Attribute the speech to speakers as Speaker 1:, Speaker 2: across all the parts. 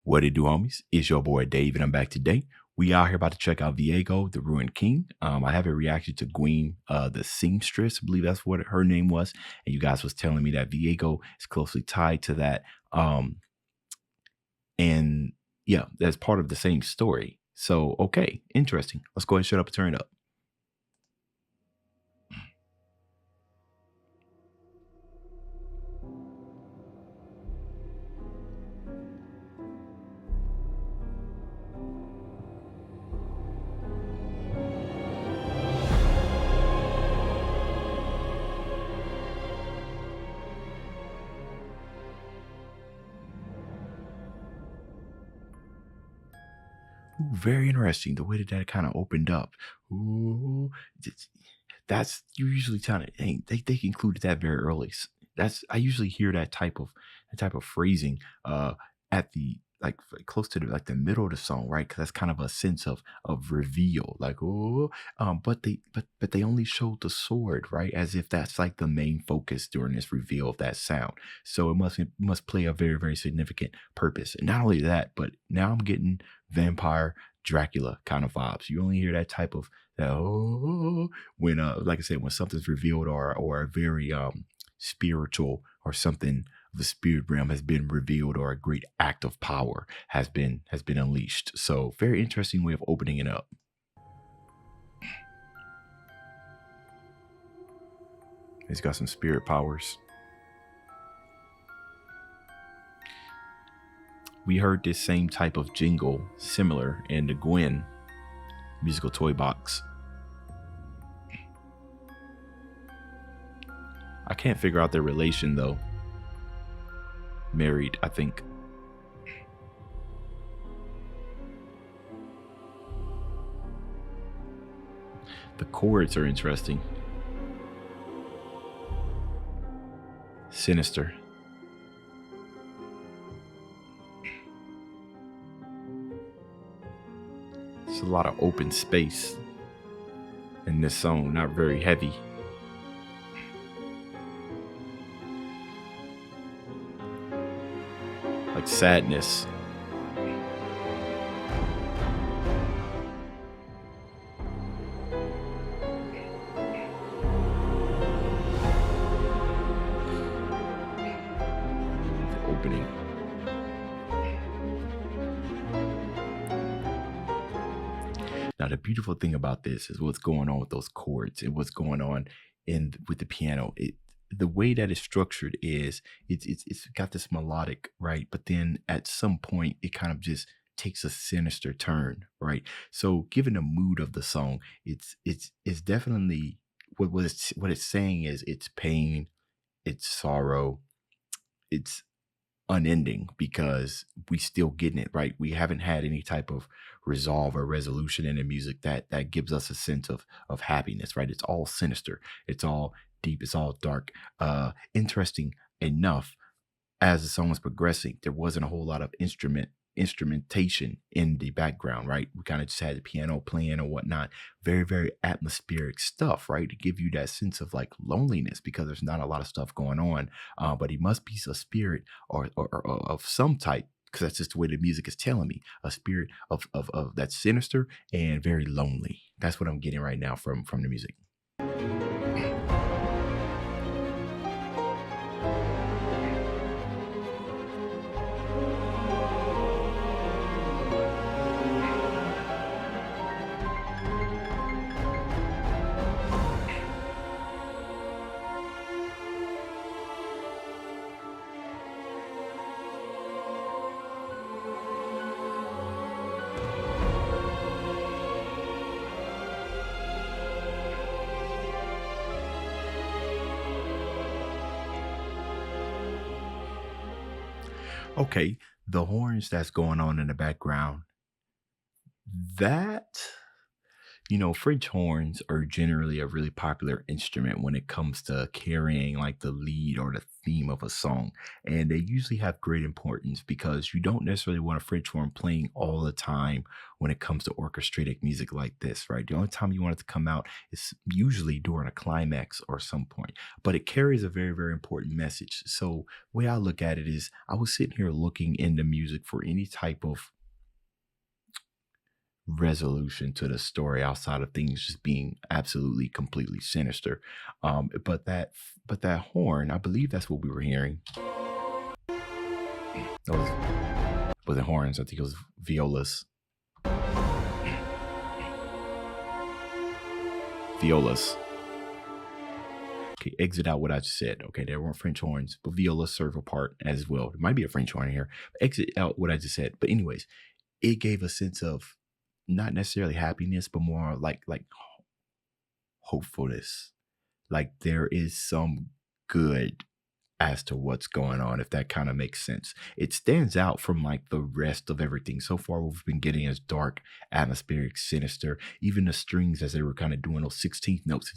Speaker 1: What it do, homies? It's your boy Dave, and I'm back today. We out here about to check out Viego, the Ruined King. I have a reaction to Gwen, the seamstress. I believe that's what her name was. And you guys was telling me that Viego is closely tied to that. And yeah, that's part of the same story. So, okay, interesting. Let's go ahead and shut up and turn it up. Ooh, very interesting. The way that kind of opened up. Ooh, that's you usually kind of they included that very early. That's I usually hear that type of phrasing at the close to the middle of the song, right? Because that's kind of a sense of reveal, like oh, but they only showed the sword, right? As if that's like the main focus during this reveal of that sound. So it must play a very very significant purpose. And not only that, but now I'm getting vampire Dracula kind of vibes. You only hear that type of that oh when like I said when something's revealed or very spiritual or something of the spirit realm has been revealed or a great act of power has been unleashed. So very interesting way of opening it up. He's got some spirit powers. We heard this same type of jingle similar in the Gwen musical toy box. I can't figure out their relation though. Married, I think. The chords are interesting. Sinister. It's a lot of open space in this song, not very heavy. Like sadness. The opening. Now, the beautiful thing about this is what's going on with those chords and what's going on with the piano. The way that it's structured is it's got this melodic, right? But then at some point it kind of just takes a sinister turn, right? So given the mood of the song, it's definitely what it's saying is it's pain, it's sorrow, it's unending because we still getting it right. We haven't had any type of resolve or resolution in the music that gives us a sense of happiness, right? It's all sinister, it's all deep, it's all dark. Interesting enough, as the song was progressing, there wasn't a whole lot of instrumentation in the background, right? We kind of just had the piano playing or whatnot. Very, very atmospheric stuff, right? To give you that sense of like loneliness because there's not a lot of stuff going on. But he must be a spirit or of some type. Because that's just the way the music is telling me, a spirit of that's sinister and very lonely. That's what I'm getting right now from the music. Okay, the horns that's going on in the background, that French horns are generally a really popular instrument when it comes to carrying like the lead or the theme of a song. And they usually have great importance because you don't necessarily want a French horn playing all the time when it comes to orchestrated music like this, right? The only time you want it to come out is usually during a climax or some point, but it carries a very, very important message. So, way I look at it is I was sitting here looking into music for any type of resolution to the story outside of things just being absolutely completely sinister. But that horn, I believe that's what we were hearing. That wasn't horns. I think it was violas. Violas. Okay, exit out what I just said. Okay, there weren't French horns, but violas serve a part as well. There might be a French horn in here. Exit out what I just said. But anyways, it gave a sense of not necessarily happiness, but more like hopefulness. Like there is some good as to what's going on, if that kind of makes sense. It stands out from like the rest of everything. So far, we've been getting as dark, atmospheric, sinister. Even the strings, as they were kind of doing those 16th notes,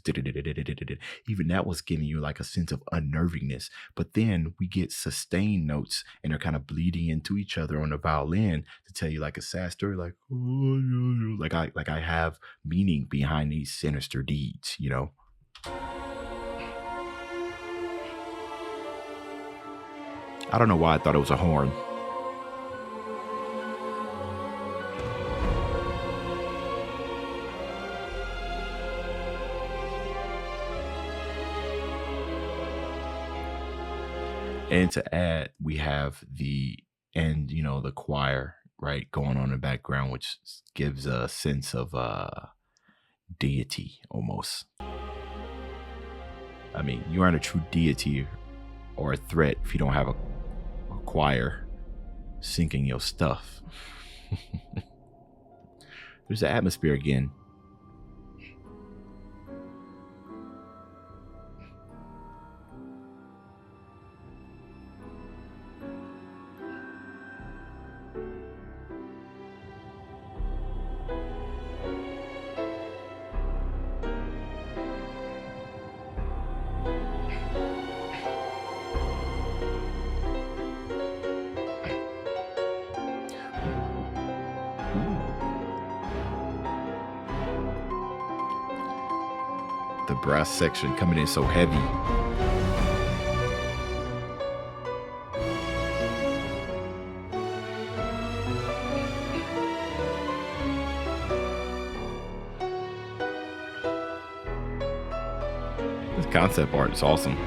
Speaker 1: even that was giving you like a sense of unnervingness. But then we get sustained notes and they're kind of bleeding into each other on the violin to tell you like a sad story, like, like I have meaning behind these sinister deeds. I don't know why I thought it was a horn. And to add, we have the choir, right, going on in the background, which gives a sense of deity almost. I mean, you aren't a true deity or a threat if you don't have a choir singing your stuff. There's the atmosphere again. The brass section coming in so heavy. This concept art is awesome.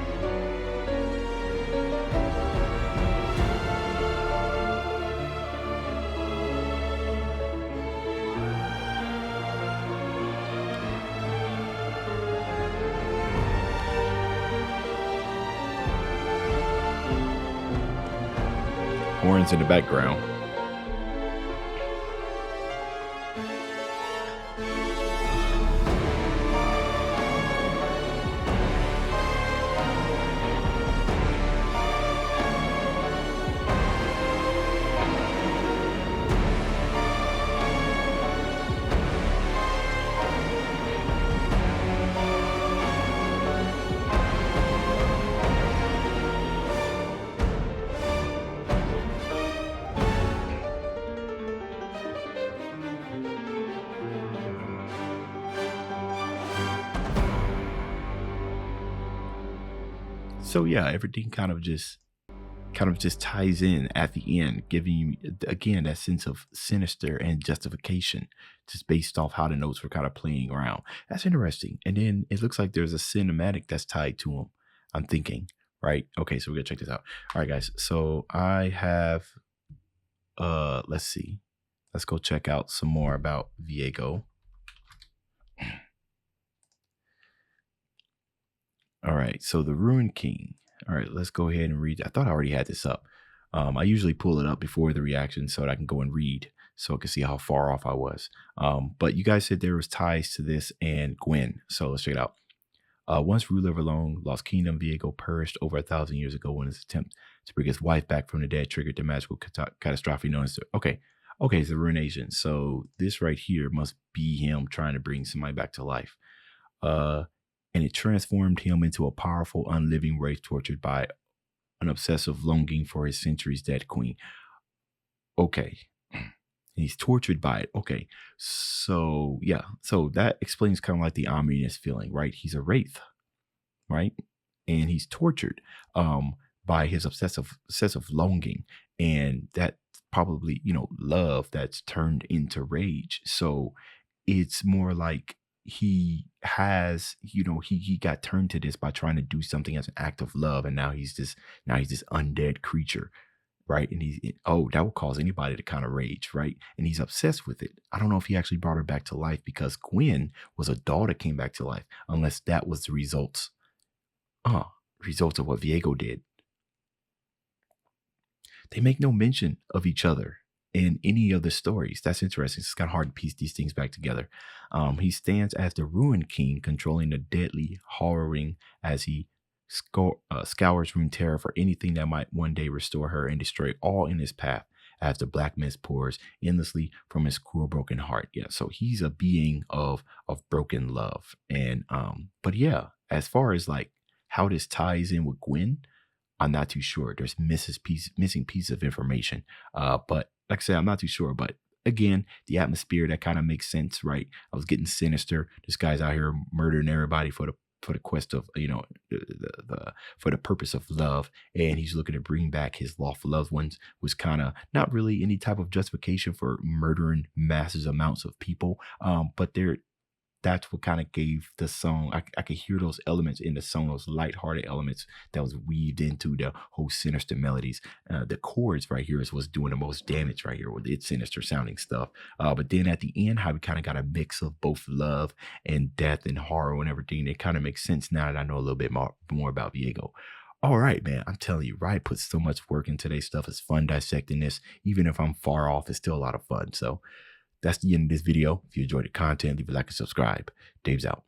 Speaker 1: Horns in the background. So yeah, everything kind of just ties in at the end, giving you again that sense of sinister and justification, just based off how the notes were kind of playing around. That's interesting. And then it looks like there's a cinematic that's tied to them. I'm thinking, right? Okay, so we're gonna check this out. All right, guys. So I have let's see. Let's go check out some more about Viego. All right, so the Ruined King. All right, let's go ahead and read. I thought I already had this up. I usually pull it up before the reaction so that I can go and read so I can see how far off I was. But you guys said there was ties to this and Gwen. So let's check it out. Once ruler of a long lost kingdom, Viego perished over 1,000 years ago when his attempt to bring his wife back from the dead triggered the magical catastrophe known as okay. Okay, it's a ruination. So this right here must be him trying to bring somebody back to life. Uh, and it transformed him into a powerful, unliving wraith tortured by an obsessive longing for his centuries dead queen. Okay. He's tortured by it. Okay. So yeah. So that explains kind of like the ominous feeling, right? He's a wraith, right? And he's tortured by his obsessive longing. And that probably, love that's turned into rage. So it's more like he got turned to this by trying to do something as an act of love, and now he's this undead creature, right? And oh, that will cause anybody to kind of rage, right? And he's obsessed with it. I don't know if he actually brought her back to life because Gwen was a doll that came back to life, unless that was the uh results of what Viego did. They make no mention of each other in any of the stories. That's interesting. It's kind of hard to piece these things back together. He stands as the Ruined King, controlling the deadly, horroring as he scours Runeterra for anything that might one day restore her and destroy all in his path as the black mist pours endlessly from his cruel broken heart. Yeah, so he's a being of broken love. And but yeah, as far as like how this ties in with Gwen, I'm not too sure. There's missing piece of information. But like I said, I'm not too sure. But again, the atmosphere that kind of makes sense, right? I was getting sinister. This guy's out here murdering everybody for the quest of for the purpose of love, and he's looking to bring back his lawful loved ones. Was kind of not really any type of justification for murdering massive amounts of people. But that's what kind of gave the song. I could hear those elements in the song, those lighthearted elements that was weaved into the whole sinister melodies. The chords right here is what's doing the most damage right here with its sinister sounding stuff. But then at the end, how we kind of got a mix of both love and death and horror and everything. It kind of makes sense now that I know a little bit more about Viego. All right, man. I'm telling you, Riot puts so much work into today's stuff. It's fun dissecting this. Even if I'm far off, it's still a lot of fun. So that's the end of this video. If you enjoyed the content, leave a like and subscribe. Dave's out.